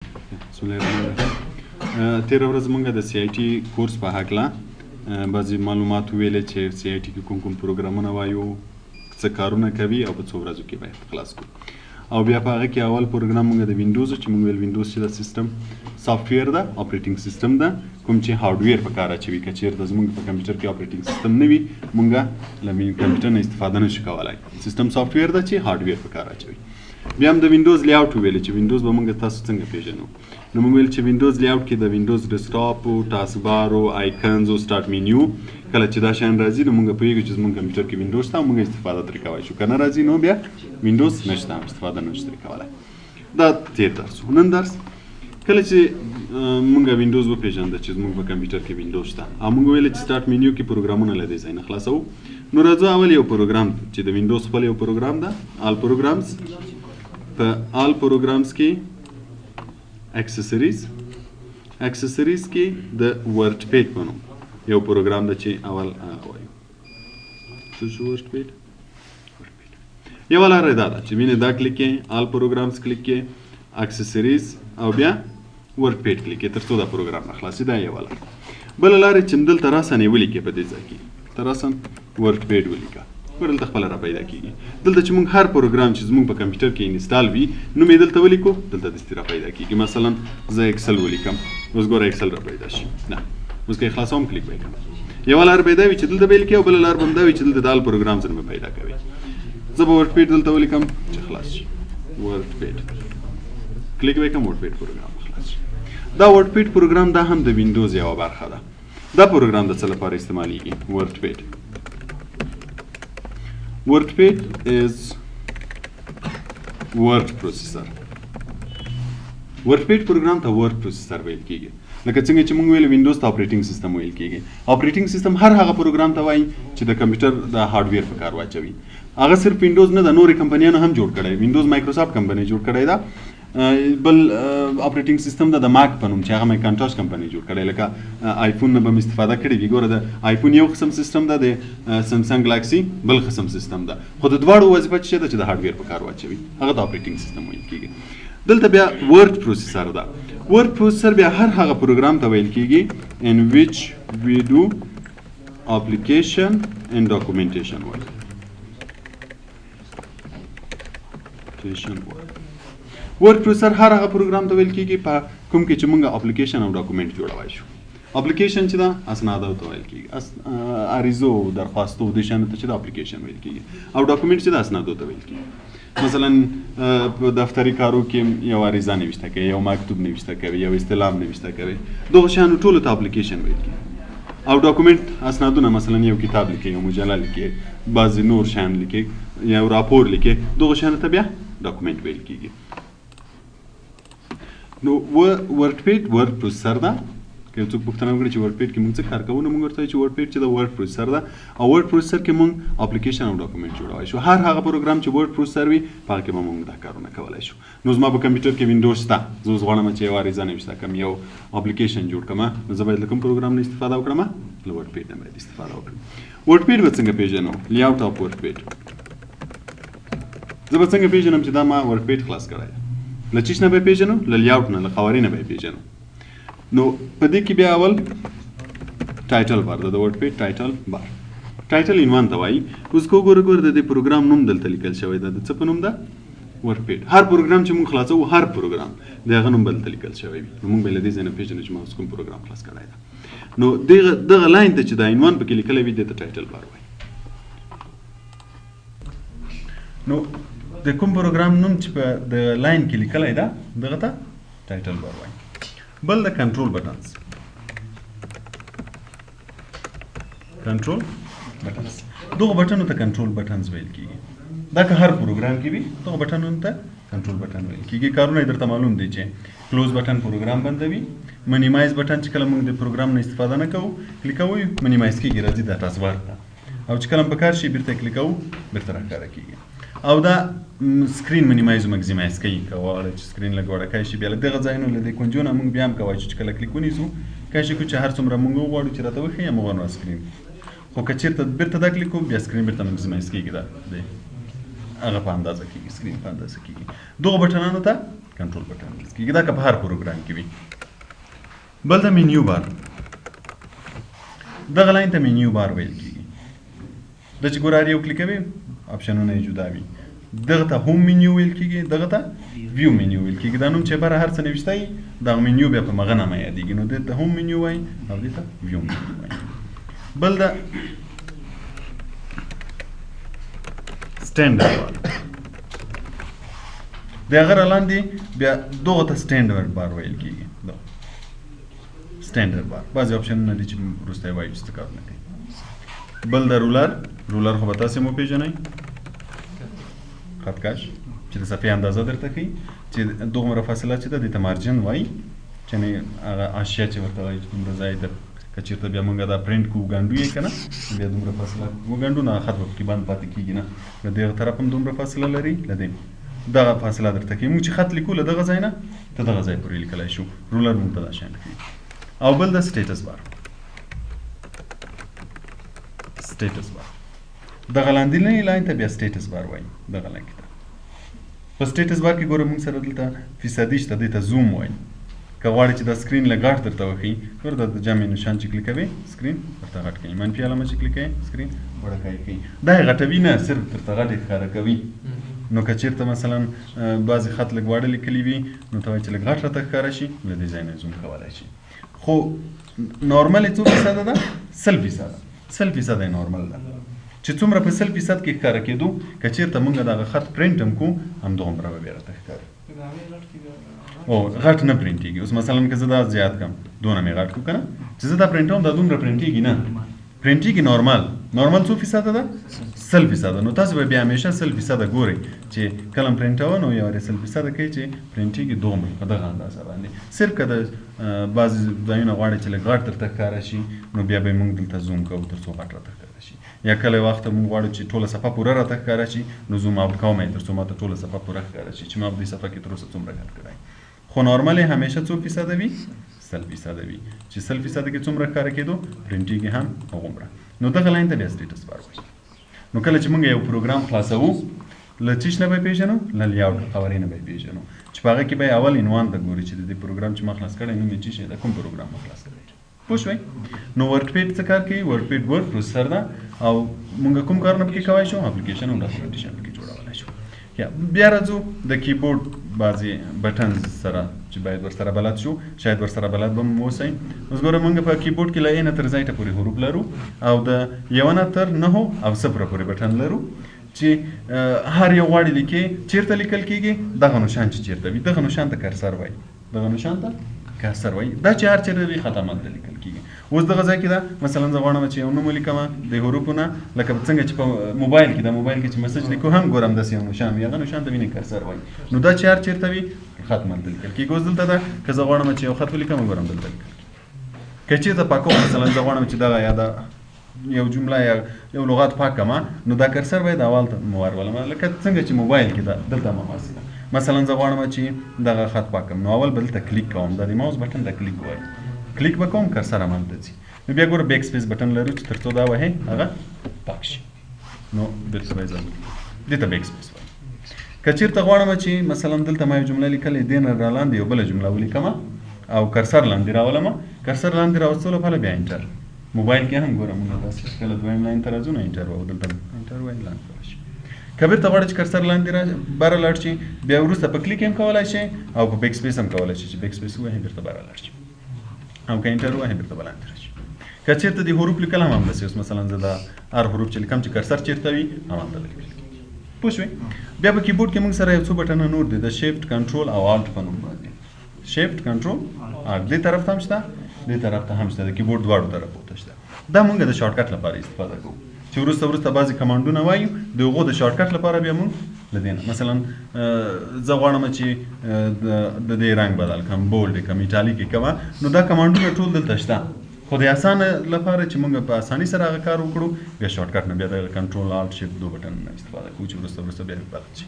بسم الله الرحمن الرحیم. تیر ورځ موږ د سی آی ټي کورس په هکله بعضې معلومات ویلې چې سی آی ټي کې کوم کوم پروګرامونه وایو، څه کارونه کوي او په څو ورځو کې باید خلاص کړو. او بیا په هغه کې اول پروګرام موږ د وینډوز چې موږ ویل وینډوز چې د سیستم سافټویر ده، اپریټینګ سیستم ده، کوم چې هارډویر په کار اچوي. که چېرته زموږ په کمپیوټر کې اپریټینګ سیستم نه وي، موږ له کمپیوټر نه استفاده نشو کولی. سیستم سافټویر ده چې هارډویر په کار اچوي. بیا هم د وینډوز لیاوټ ویل چې وینډوز به موږ تاسو څنګه پیژنو. نو موږ ویل چې وینډوز لیاوټ کې د وینډوز ډیسکټاپ او ټاسک بار او آیکنز او سٹارټ مینیو کله چې دا شان راځي نو موږ پوهیږو چې زموږ کمپیوټر کې وینډوز شته او موږ استفاده ترې کولی شو. که نه راځي نو بیا وینډوز نشته، استفاده نشو ترې کولی. دا تیر درس و. نن درس کله چې موږ وینډوز وپېژانده چې زموږ په کمپیوټر کې وینډوز شته او موږ ویل چې سٹارټ مینیو کې پروګرامونه له دې ځای نه خلاصوو. نو راځو اول یو پروګرام چې د وینډوز خپل یو پروګرام ده، آل پروګرامز. په آل پروګرامز کې اکسسریز کې د ورډ پیډ په نوم یو پروګرام ده چې اول وایو. څه شو ورډ پیډ؟ یوه لاره دا ده چې وینې دا کلیک کړئ، آل پروګرامز کلیک کړئ، اکسسریز او بیا ورډ پیډ کلیک کړئ تر څو دا پروګرام راخلاصي. دا یوه لاره. بله لاره چې دلته راسن یې ولیکئ په دې ځای کې ته راسن ورډ پیډ ولیکه، دلته خپله را پیدا کېږي. دلته چې موږ هر پروګرام چې زموږ په کمپیوټر کې انسټال وي نوم یې دلته ولیکو، دلته دستې را پیدا کېږي. مثلا زه اکسل ولیکم، اوس ګوره اکسل را پیدا شي. نه اوس که یې خلاصوم کلیک به یې کړم. یوه لار به یې دا وي چې دلته به یې لیکئ او بله لار به هم دا وي چې دلته د آل پروګرامز به پیدا کوئ. زه به ورډ پیډ دلته ولیکم چې خلاص شي. ورډ پیډ کلیک به یې کړم، ورډ پیډ پروګرام خلاص شي. دا ورډ پیډ پروګرام دا هم د وینډوز یوه برخه ده. دا پروګرام د څه لپاره استعمالیږي؟ ورډ پیډ. WordPad is word processor. WordPad پروګرام ته word processor ویل کېږي. لکه څنګه چې موږ ویل وینډوز ته اپریټینګ سیستم ویل کېږي. اپریټینګ سیستم هر هغه پروګرام ته وایي چې د کمپیوټر د هارډویر په کار واچوي. هغه صرف وینډوز نه ده، نورې کمپنیانو هم جوړ کړی. وینډوز مایکروسافټ کمپنۍ جوړ کړی ده. بل اپریټینګ سیستم ده د ماک په نوم چې هغه میکانټاش کمپنۍ جوړ کړی. لکه آیفون نه به مې استفاده کړې وي. ګوره د آیفون یو قسم سیستم ده، د سمسنګ ګلاکسي بل قسم سیستم ده، خو د دواړو وظیفه څه ده چې د هارډویر په کار واچوي. هغه د اپریټینګ سیستم ویل کېږي. دلته بیا ورډ پروسیسر ده. ورډ پروسیسر بیا هر هغه پروګرام ته ویل کېږي in which we do application and documentation work. ورډ پروسیسر هر هغه پروګرام ته ویل کېږي په کوم کې چې موږ اپلیکیشن او ډاکومنټ جوړوای شو. اپلیکیشن چې ده اسنادو ته ویل کېږي، عریضو درخواستو د شان ته چې د اپلیکیشن ویل کېږي، او ډاکومنټ چې د اسنادو ته ویل کېږي. مثلا په دفتري کارو کې یو عریضه نوشته کوي، یو مکتوب نوشته کوي، یو استلام نوشته کوي، دغه شانو ټولو ته اپلیکیشن ویل کېږي. او ډاکومنټ اسنادونه مثلا یو کتاب لیکي، یو مجله لیکي، بعضې نور شیان لیکي، یو راپور لیکي، دغه شانو ته بیا ډاکومنټ ویل کېږي. نو ورډ پیډ ورډ پروسیسر ده. که یو څوک پوښتنه وکړي چې ورډ پیډ کې موږ څه کار کوو، نو موږ ورته وایو چې ورډ پیډ چې د ورډ پروسیسر ده، او ورډ پروسیسر کې موږ اپلیکیشن او ډاکومنټ جوړوای شو. هر هغه پروګرام چې ورډ پروسیسر وي په هغه کې به موږ دا کارونه کولی شو. نو زما په کمپیوټر کې وینډوز شته، زه اوس غواړم چې یو عریضه نوشته کړم، یو اپلیکیشن جوړ کړم، نو زه باید له کوم پروګرام نه استفاده وکړم؟ له ورډ پیډ نه باید استفاده وکړم. ورډ پیډ به څنګه پیژنو؟ لیاوټ اف ورډ پیډ. زه به څنګه پیژنم چې دا ما ورډ پیډ خلاص کړی دی؟ له چیش نه به پیژنو؟ له لیاوټ نه، له قوارې نه به پیژنو. نو په دې کې بیا اول ټایټل بار ده، د ورډ پیډ ټایټل بار. ټایټل عنوان ته وایي. اوس که وګورو د دې پروګرام نوم دلته لیکل شوی ده. د څه په نوم ده؟ ورډ پیډ. هر پروګرام چې موږ خلاصوو، هر پروګرام د هغه نوم به دلته لیکل شوی وي. نو موږ به له دې ځای نه پیژنو چې ما اوس کوم پروګرام خلاص کړی ده. نو دغه لاین ته چې دا عنوان پکې لیکلی وي دې ته ټایټل بار وایي. نو د کوم پروګرام نوم چې په د لاین کې لیکلی ده دغه ته ټایټل بار وایي. بل د کنټرول بټنز. کنټرول بټنز، دغه بټنو ته کنټرول بټنز ویل کېږي. دا که هر پروګرام کې وي دغه بټنو ته کنټرول بټن ویل کېږي. کارونه یې درته معلوم دی چې کلوز بټن پروګرام بندوي، منیمایز بټن چې کله موږ د پروګرام نه استفاده نه کوو کلیک کوو منیمایز کېږي، راځي دا ټاسک بار ته، او چې کله په کار شي بیرته کلیک کوو بیرته راښکاره کېږي. او دا سکرین منیمایز او مګزیمایز کوي. که غواړئ چې سکرین لږ وړوکی شي بیا له دغه ځایونو له دې کونجونه موږ بیا هم کولی شو چې کله کلیک ونیسو کولی شي چې هر څومره موږ وغواړو چې راته وښیي همغومره سکرین. خو که چېرته بیرته دا کلیک کوو بیا سکرین بیرته مګزیمایز کېږي، دا دی هغه په اندازه کېږي، سکرین په اندازه کېږي. دغو بټنانو ته کنټرول بټن پرس کیږي دا که په هر پروګرام کې وي. بل د مینیو بار دغه لاین ته مینیو بار ویل کیږي. د چې ګورار یو کلیک کوي آپشنونه یې جدا وي. دغه ته هوم مینیو ویل کیږي دغه ته ویو مینیو ویل کیږي. دا نوم چې بره هر څه نوشته وي دغه مینیو بیا په مغه نامه یادېږي نو دې ته هوم مینیو وایي او دې ته ویو مینیو وایي. بل د سټینډرډ بار د هغه لاندې بیا دغه ته سټینډرډ بار ویل کیږي. سټینډرډ بار بعضې آپشنونه دي چې وروسته یې وایو چې څه کارونه کوي. بل د رولر خو به تاسې مو پېژنئ خطکش چې د صفحې اندازه درته ښیي چې دومره فاصله چې ده دې ته مارجن وایي چې هغه اشیا چې ورته وایي چې دومره ځای ده که چېرته بیا موږ دا پرنټ کوو ګنډو یې که نه بیا دومره فاصله وګنډو نو خط به پکې بند پاتې کېږي نه له دغه طرف هم دومره فاصله لري له دې دغه فاصله درته کوي. موږ چې خط لیکو له دغه ځای نه ته دغه ځای پورې لیکلی شو. رولر موږ ته دا شیان ښیي. او بل د سټیټس بار دغه لاندې لاین ته بیا سټیټس بار وایي. دغه لاین کې په سټیټس بار کې ګوره موږ سره دلته فیصدي شته دې ته زوم وایي. که غواړې چې دا سکرین له غټ درته وښیي ګوره دا د جمع نشان چې کلیک کوې سکرین درته غټ کوي. منفي علامه چې کلیک کوې سکرین وړوکی کوي. دا یې غټوي نه صرف درته غټ یې ښکاره کوي. نو که چېرته مثلا بعضې خط لږ واړه لیکلي وي نو ته وایي چې لږ غټ راته ښکاره شي له دې ځای نه زوم کولی شي. خو نارمل یې څو فیصده ده 100% یې نارمل ده چې څومره په 100% کې ښکاره کېدو که چېرته موږ دغه خط پرنټ هم کوو همدومره به بیا راته ښکاري. او غټ نه پرنټېږي. اوس مثلا که زه دا زیات کړم دونه مې غټ کړو که نه چې زه دا پرنټوم دا دومره پرنټېږي نه پرنټېږي. نارمل څو فیصده ده 100%. نو تاسو به بیا همیشه 100% ګورئ چې کله پرنټوه نو یو 100% کوي چې پرنټېږي دومره په دغه اندازه باندې. صرف که د بعضې ځایونه غواړئ چې لږ غټ درته ښکاره شي نو بیا به موږ دلته زوم کوو تر څو غټ راته ښکاره شي. یا کله وخت موږ غواړو چې ټوله صفحه پوره راته ښکاره شي نو زوم آوټ کوم یې تر څو ماته ټوله صفحه پوره ښکاره شي چې ما په دې صفحه کې تر اوسه څومره غټ کړی. خو نارمل یې همیشه څو فیصده وي 100% وي چې 100% کې څومره ښکاره کېدو پرنټېږي هم هغومره. نو دغه لاین ته بیا سټیټس بار وایي. نو کله چې موږ یو پروګرام خلاصوو له څه نه به یې پېژنو له لیاوټ قوارې نه به یې پېژنو چې په هغه کې به یې اول عنوان ته ګوري چې د دې پروګرام چې ما خلاص کړی نوم یې څه شی ده کوم پروګرام ما خلاص کړی. پوه شوئ. نو ورډ پیډ څه کار کوي؟ ورډ پیډ ورډ پروسیسر ده او موږ کوم کارونه پکې کولی شو اپلیکیشن او ډاکومنټیشن پکې جوړولی شو. بیا راځو د کیبورډ بعضې بټنز سره چې باید ورسره بلد شو. شاید ورسره بلد به هم اوسئ. اوس ګوره موږ په کیبورډ کې له A نه تر Z پورې حروف لرو او د 1 نه تر 9 او 0 پورې بټن لرو چې هر یو غواړي لیکي چیرته لیکل کېږي دغه نشان چې چیرته وي دغه نشان ته کرسر وایي. دا چې هر چیرته وي خط همالته لیکل کېږي. اوس دغه ځای کې ده مثلا زه غواړم چې یو نوم ولیکم د حروفو نه لکه څنګه چې په موبایل کې چې میسج لیکو هم ګورم داسې یو نشان وي هغه نشان ته وینې کرسر وایي. نو دا چې هر چیرته وي خط همالته لیکل کېږي. اوس دلته ده که زه غواړم چې یو خط ولیکم ګورم دلته لیکل کېږي. که چېرته پاکوم مثلا زه غواړم چې دغه یا یو جمله یا یو لغات پاکم نو دا کرسر باید اول ته ورولم لکه څنګه چې موبایل کې ده دلته هماسې ده. مثلا زه غواړم چې دغه خط پاکم نو اول به دلته کلیک کوم دا د ماوس بټن ته کلیک وایي. کلیک به کوم کرسر همالته ځي. نو بیا ګوره بیک سپیس بټن لرو چې تر څو دا وهې هغه پاک شي نو بېرته به یې ضروري دې ته بیک سپیس وایي. که چېرته غواړم چې مثلا دلته ما یو جمله لیکلې دې نه را لاندې یو بله جمله ولیکم او کرسر لاندې راولم کرسر لاندې راوستلو لپاره بیا انټر. موبایل کې هم ګوره موږ داسې کله دویم لاین ته راځو نو انټر وایو دلته انټر وایي لاندې راشي. که بیرته غواړئ چې کرسر لاندې بره لاړ شي بیا وروسته په کلیک هم کولی شئ او په بیک سپیس هم کولی شئ چې بیک سپیس ووهئ بیرته بره لاړ شي او که انټر ووهئ بیرته به لاندې راشي. که چېرته د حروف لیکل هم همداسې اوس مثلا زه دا هر حروف چې لیکم چې کرسر چېرته وي همالته لیکل کېږي. پوه شوئ. بیا په کیبورډ کې موږ سره یو څو بټنه نور دي د شیفټ کنټرول او الټ په نوم باندې. شیفټ کنټرول الټ دې طرف ته هم شته دې طرف ته هم شته د کیبورډ دواړو طرفو ته شته. دا موږ د شارټکټ لپاره استفاده کوو چې وروسته بعضې کمانډونه وایو د هغو د شارټکټ لپاره بیا موږ له دې نه مثلا زه غواړم چې د دې رنګ بدل کړم بولډ یې کړم ایټالیک یې کړم نو دا کمانډونه ټول دلته شته. خو د اسانه لپاره چې موږ په اسانۍ سره هغه کار وکړو بیا شارټکټ نه بیا د کنټرول الټ شیفټ دو بټنونه استفاده کوو چې وروسته بیا بلد شي.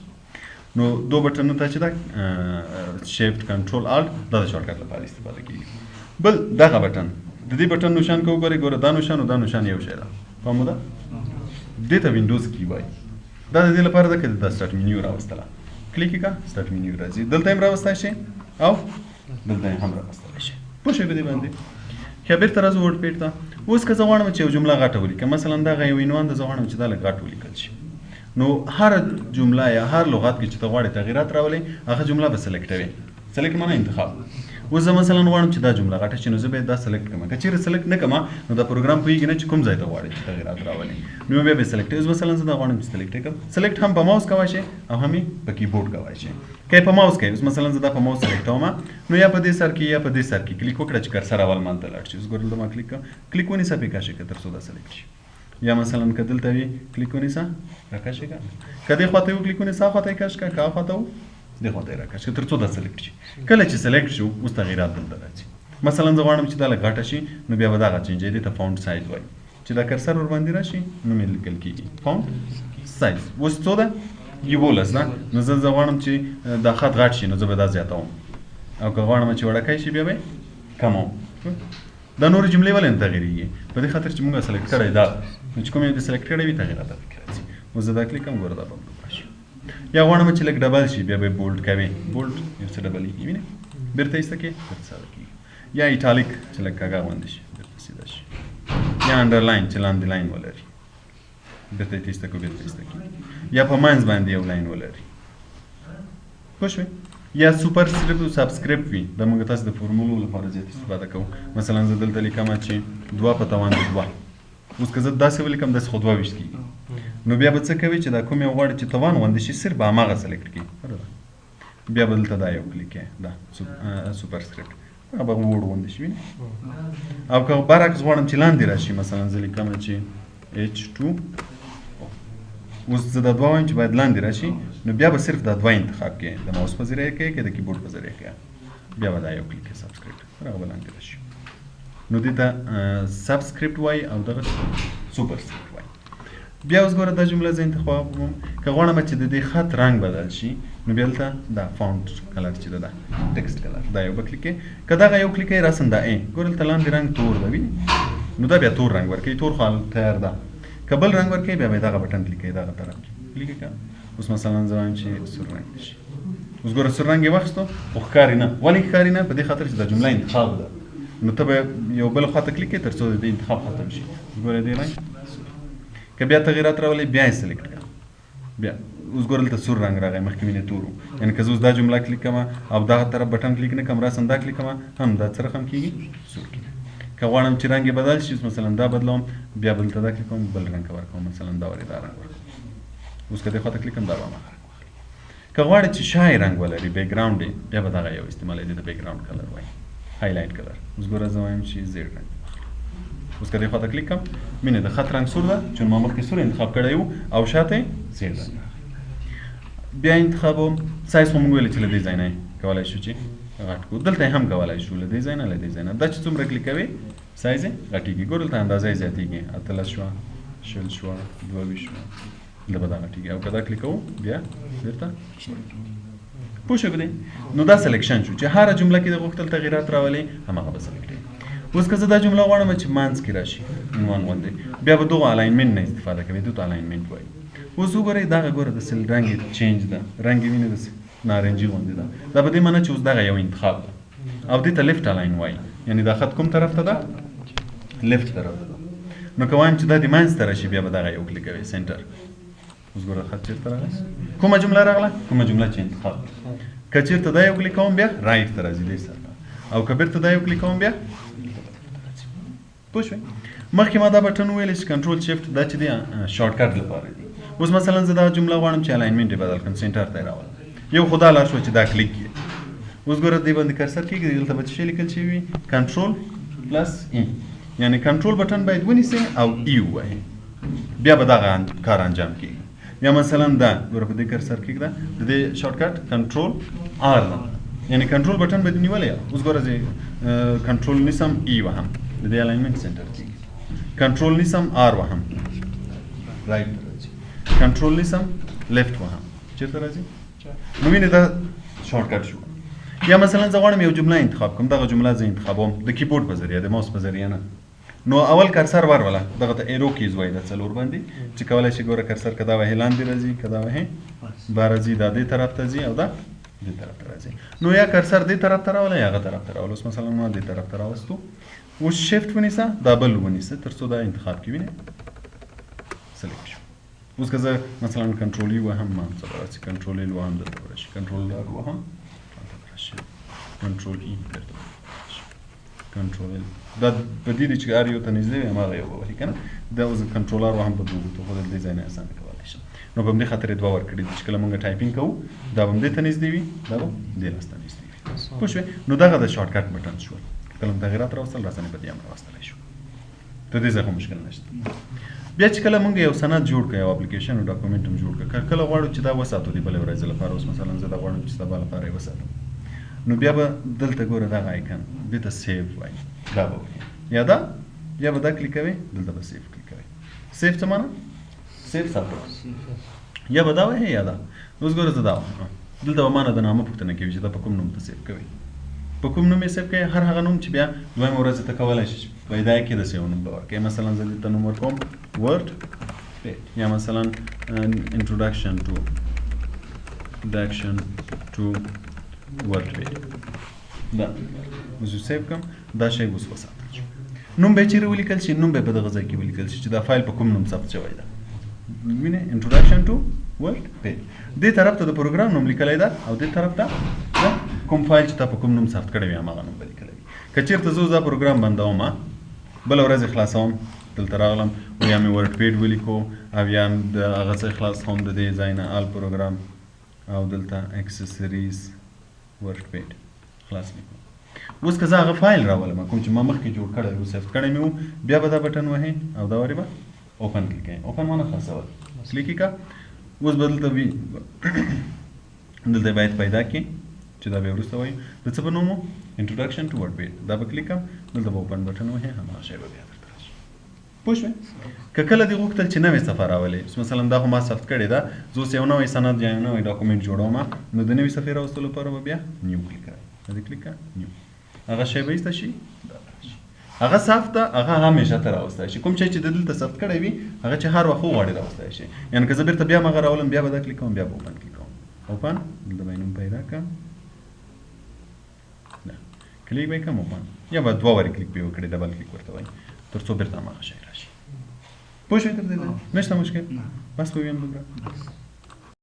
نو دو بټنونو ته چې دا شیفټ کنټرول الټ دا د شارټکټ لپاره استفاده کېږي. بل دغه بټن د دې بټن نشان که وګورئ ګوره دا نشان او دا نشان یو شی ده فهم ده. دې ته وینډوز کی وایي. دا د دې لپاره ده که د سټارټ منیو راوستله کلیک کا سٹارټ منیو راځي دلته هم راوستای شي او دلته هم راوستای شي پوه شئ په دې باندې که بیرته راځو ورډ پیډ ته اوس که زه غواړم چې یو جمله غټه ولیکم مثلا دغه یو عنوان د زه غواړم چې دا لږ غټ ولیکل شي نو هر جمله یا هر لغت کې چې ته غواړې تغییرات راولې هغه جمله به سلیکټوې سلیکټ معنی انتخاب اوس زه مثلا غواړم چې دا جمله غټه شي نو زه باید دا سلیکټ کړم که چیرې سلیکټ نه کړم نو دا پروګرام پوهېږي نه چې کوم ځای ته غواړې چې تغییرات راولې نو بیا به سلیکټ اوس مثلا زه دا غواړم چې سلیکټ کړم سلیکټ هم په ماوس کوای شي او هم په کیبورډ کوای شي که په ماوس کوي اوس مثلا زه دا په ماوس سلیکټ کوم نو یا په دې سر کې یا په دې سر کې کلیک وکړه چې کرسر اول مانته لاړ شي اوس ګورل ما کلیک کوم کلیک ونیسه په کاشه کې تر څو دا سلیکټ شي یا مثلا که دلته وي کلیک ونیسه راکاشه کا کدی خواته یو کلیک ونیسه خواته کاش کا کا خواته د خواته راکاشه تر څو دا سلیکټ شي کله چې سلیکټ شو اوس تغییرات دلته راځي مثلا زه غواړم چې دا لږ غټه شي نو بیا به دغه چینج دی ته فونټ سایز وایي چې دا کرسر ور باندې راشي نو مې لیکل کېږي فونټ سایز اوس څو ده 11 ده نو زه غواړم چې دا خط غټ شي نو زه به دا زیاتوم او که غواړم چې وړوکی شي بیا به کموم دا نورې جملې ولې نه تغیرېږي په دې خاطر چې موږ سلیکټ کړی دا چې کوم یو دې سلیکټ کړی وي تغییرات پکې راځي اوس زه دا کلیک کوم ګوره دا به راشي یا غواړم چې لږ ډبل شي بیا به بولډ کوي بولډ یو څه ډبلېږي وینې بیرته ایسته کې بیرته ساده کېږي یا ایټالیک چې لږ کاږه غوندې شي بیرته سیده شي یا انډرلاین چې لاندې لاین ولري بیرته یې ایسته کړو بیرته ایسته کېږي یا په منځ باندې یو لاین ولري پوه شوې یا سوپر سکرپټ او سبسکرپټ وي دا موږ تاسو د فورمولو لپاره زیات استفاده کوو مثلا زه دلته لیکم چې 2 په توان 2 اوس که زه داسې ولیکم داسې خو 2 ویشت کېږي نو بیا به څه کوي چې دا کوم یو غواړي چې توان غوندې شي صرف به هماغه سلیکټ کړي بیا به دلته دا یو کلیک کړي دا سوپر سکرپټ هغه به وړ غوندې شي وینې او که برعکس غواړم چې لاندې راشي مثلا زه لیکم چې H2 اوس زه دا 2 وایم چې باید لاندې راشي نو بیا به صرف دا 2 انتخاب کړي د ماوس په ذریعه کې که د کیبورډ په ذریعه کې بیا به دا یو کلیک کړي سبسکرپټ هغه به لاندې راشي نو دې ته سبسکرپټ وایي او دغه سوپر سکرپټ وایي بیا اوس ګوره دا جمله زه انتخابوم که غواړم چې د دې خط رنګ بدل شي نو بیا دلته دا فونټ کلر چې ده ټکسټ کلر دا یو به کلیک کړي که دغه یو کلیک کړي راسم دا ګوره دلته لاندې رنګ تور ده وینې نو دا بیا تور رنګ ورکوي تور خو تیار ده که بل رنګ ورکوي بیا به دغه بټن کلیک کوي دغه طرف کلیک کړه اوس مثلا زه وایم چې سور رنګ شي اوس ګوره سور رنګ یې واخیستو خو ښکاري نه ولې ښکاري نه په دې خاطر چې دا جمله انتخاب ده نو ته به یو بل خواته کلیک کړې تر څو د انتخاب ختم شي ګوره دې رنګ که بیا تغییرات راولې بیا یې سلیکټ کړه بیا اوس ګوره دلته سور رنګ راغی مخکې مې تور و یعنې که زه اوس دا جمله کلیک کوم او دغه طرف بټن کلیک نه کوم راسم دا کلیک کوم هم دا څه رقم کېږي سور کېږي که غواړم چې رنګ یې بدل شي مثلا دا بدلوم بیا بل ته دا کلیک کوم بل رنګ ورکوم مثلا دا ورې دا رنګ ورکوم اوس که دې خواته کلیک کوم دا به هماغه رنګ واخلي که غواړې چې شای رنګ ولري بیکګراونډ یې بیا به دغه یو استعمالوي دې ته بیکګراونډ کلر وایي هایلایټ کلر اوس ګوره زه وایم چې زیډ رنګ اوس که دې خواته کلیک کوم مینې د خط رنګ سور ده چون ما مخکې سور انتخاب کړی و او شاته یې زیډ رنګ بیا انتخابوم سایز خو موږ ویلې چې له دې ځای نه کولی شو چې غټ کړو دلته هم کولی شو له دې ځای نه له دې ځای نه دا چې څومره کلیک کوې سایز یې غټېږي ګوره دلته اندازه یې زیاتېږي 18 شوه 20 شوه 22 شوه دلته به دا غټېږي او که دا کلیک کوو بیا بېرته پوه شوې په دې نو دا سلیکشن شو چې هره جمله کې د غوښتل تغییرات راولي هماغه به سلیکټ کړي اوس که زه دا جمله غواړم چې منځ کې راشي عنوان غوندې بیا به دغو الاینمنټ نه استفاده کوي دې ته الاینمنټ وایي اوس وګورئ دغه ګوره د رنګ یې چینج ده رنګ یې وینې داسې نارنجي غوندې ده دا په دې معنی چې اوس دغه یو انتخاب ده او دې ته لیفټ الاین وایي یعنې دا خط کوم طرف ته ده لیفټ طرف ته ده نو که وایم چې دا د منځ ته راشي بیا به دغه یو کلیک کوي سنټر اوس ګوره خط چېرته راغلی کومه جمله راغله کومه جمله چې انتخاب که چېرته دا یو کلیک کوم بیا رایټ ته راځي دې سره او که بیرته دا یو کلیک کوم بیا پوه شوئ مخکې ما دا بټن وویلی چې کنټرول شفټ دا چې دی شارټکټ لپاره دی اوس مثلا زه دا جمله غواړم چې الاینمنټ یې بدل کړم سنټر ته یې راولم یو خو دا لار شوه چې دا کلیک کړي اوس ګوره دې باندې کرسر کېږي دلته به څه شی لیکل شوي وي کنټرول پلس ای یعنې کنټرول بټن باید ونیسئ او ای ووهئ بیا به دغه کار انجام کېږي یا مثلا دا ګوره په دې کرسر کېږده د دې شارټکټ کنټرول آر ده یعنې کنټرول بټن باید نیولی اوس ګوره زه کنټرول نیسم ای وهم د دې الاینمنټ سنټر کېږي کنټرول نیسم آر وهم رایټ ته راځي کنټرول نیسم لیفټ وهم چېرته راځي نو وینې دا شارټکټ شو یا مثلا زه غواړم یو جمله انتخاب کوم دغه جمله زه انتخابوم د کیبورډ په ذریعه د ماوس په ذریعه نه نو اول کرسر وروله دغه ته ایرو کیز وای د څلور باندې چې کولای شي ګوره کرسر کدا وه لاندې راځي کدا وه بارځي د دې طرف ته ځي او دا دې طرف ته راځي نو یا کرسر دې طرف ته راولا یا هغه طرف ته راولا اوس مثلا ما دې طرف ته راوستو اوس شیفت ونیسه دبل ونیسه تر څو دا انتخاب کې ویني سلیکټ شو اوس که زه مثلا کنټرول یو هم ما څه راځي کنټرول ال وهم دلته راشي کنټرول ال وهم راشي کنټرول ای درته کنټرول دا په دې چې ار یو ته نږدې وي هغه یو وایي کنه دا اوس کنټرولر وهم په دوه ته خو د ډیزاین اسانه کولای شي نو په دې خاطر دوه ور کړی چې کله موږ ټایپینګ کوو دا هم دې ته نږدې وي دا هم دې لاسته نږدې وي پوه شوې نو دغه د شارټ کټ بټن شو کله تغیرات راوستل راسنه په دې امر راوستل شو ته دې ځکه مشکل نشته بیا چې کله موږ یو سند جوړ کړو یو اپلیکیشن او ډاکومنټ هم جوړ کړو کله غواړو چې دا وساتو دی بل ورځ لپاره اوس مثلا زه دا غواړم چې سبا لپاره یې وساتم نو بیا به دلته ګوره دغه آیکن دې ته سیو وایي دا به وایي یا به دا کلیک کوئ دلته به سیو کلیک کوئ سیو څه معنی سیو ثبت یا به دا وایي یا دا اوس ګوره زه دا وایم دلته به مانه د نامه پوښتنه کوي چې دا په کوم نوم ته سیو کوئ په کوم نوم یې سیو کوئ هر هغه نوم چې بیا دویمه ورځ ته کولی شي پیدا یې کې داسې یو نوم به ورکوئ مثلا زه دلته نوم ورکوم ورډ یا مثلا introduction to word page دا اوس سیو کوم دا شی اوس وساتل شو نوم به چیرې ولیکل شي نوم به په دغه ځای کې ولیکل شي چې دا فایل په کوم نوم ثبت شوی ده وینئ introduction to word page دې طرف ته د پروګرام نوم لیکلی ده او دې طرف ته کوم فایل چې تا په کوم نوم ثبت کړی وي هماغه نوم به لیکلی وي که چېرته زه دا پروګرام بندوم بله ورځ یې خلاصوم دلته راغلم او یا مې ورډ پیډ ولیکو او یا د هغه څه خلاص کوم د دې ځای نه آل پروګرام او دلته اکسسریز ورډ پیډ خلاص لیکو اوس که زه هغه فایل راولم کوم چې ما مخکې جوړ کړی و سیف کړی مې و بیا به دا بټن وهې او دا ورې به اوپن کلیک کوئ اوپن مانه خلاصول کلیک یې کړه اوس به دلته دلته باید پیدا کړي چې دا به وروسته وایي د څه په نوم و انټروډکشن ټو ورډ پیډ دا به کلیک کړم دلته به اوپن بټن وهې هماغه شی به بیا درته راشي پوه شوې که کله دې غوښتل چې نوې صفحه راولې مثلا دا خو ما ثبت کړې ده زه اوس یو نوی سند یا یو نوی ډاکومنټ جوړوم نو د نوې صفحې راوستلو لپاره به بیا نیو کلیک کوئ دا دې کلیک کړه نیو هغه شی به ایسته شي دا راشي هغه ثبت ده هغه همیشه ته راوستی شي کوم شی چې د دلته ثبت کړی وي هغه چې هر وخت وغواړې راوستی شي یعنې که زه بېرته بیا هغه راولم بیا به دا کلیک کوم بیا به اوپن کلیک کوم اوپن دلته به یې نوم پیدا کړم کلیک به یې کړم اوپن یا به دوه وارې کلیک به یې وکړې ډبل کلیک ورته وایي تر څو بېرته هماغه شی راشي پوه شوې تر دې نشته مشکل بس به ویم دومره